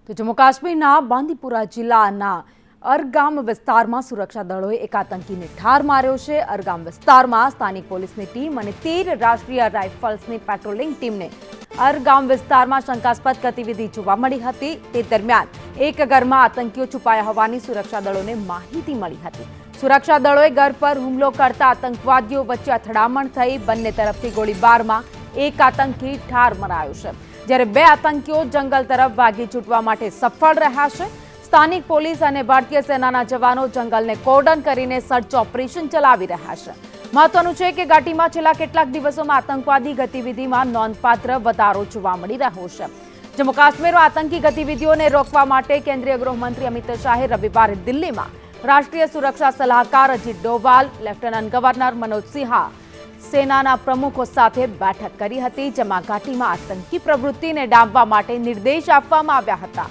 તો જમ્મુ કાશ્મીરના બાંદીપુરા જિલ્લાના અરગામ વિસ્તારમાં સુરક્ષા દળોએ એક આતંકીને ઠાર માર્યો છે। અરગામ વિસ્તારમાં સ્થાનિક પોલીસની ટીમ અને 13 રાષ્ટ્રીય રાઇફલ્સની પેટ્રોલિંગ ટીમને અરગામ વિસ્તારમાં શંકાસ્પદ ગતિવિધિ જોવા મળી હતી। તે દરમિયાન એક ઘરમાં આતંકીઓ છુપાયા હોવાની સુરક્ષા દળોને માહિતી મળી હતી। સુરક્ષા દળોએ ઘર પર હુમલો કરતા આતંકવાદીઓ વચ્ચે અથડામણ થઈ। બંને તરફથી ગોળીબારમાં એક આતંકી ઠાર મરાયો છે, જ્યારે 2 આતંકીઓ જંગલ તરફ ભાગી છૂટવા માટે સફળ રહ્યા છે। સ્થાનિક પોલીસ અને ભારતીય સેનાના જવાનો જંગલને કોર્ડન કરીને સર્ચ ઓપરેશન ચલાવી રહ્યા છે। મહત્વનું છે કે ઘાટીમાં છેલ્લા કેટલાક દિવસોમાં આતંકવાદી ગતિવિધિમાં નોંધપાત્ર વધારો જોવા મળી રહ્યો છે। જમ્મુ કાશ્મીરમાં આતંકી ગતિવિધિઓને રોકવા માટે કેન્દ્રીય ગૃહમંત્રી અમિત શાહે રવિવારે દિલ્હીમાં રાષ્ટ્રીય સુરક્ષા સલાહકાર અજીત ડોભાલ, લેફ્ટનન્ટ ગવર્નર મનોજ સિન્હા સેનાના પ્રમુખો સાથે બેઠક કરી હતી, જેમાં ઘાટીમાં આતંકી પ્રવૃત્તિને ડામવા માટે નિર્દેશ આપવામાં આવ્યા હતા।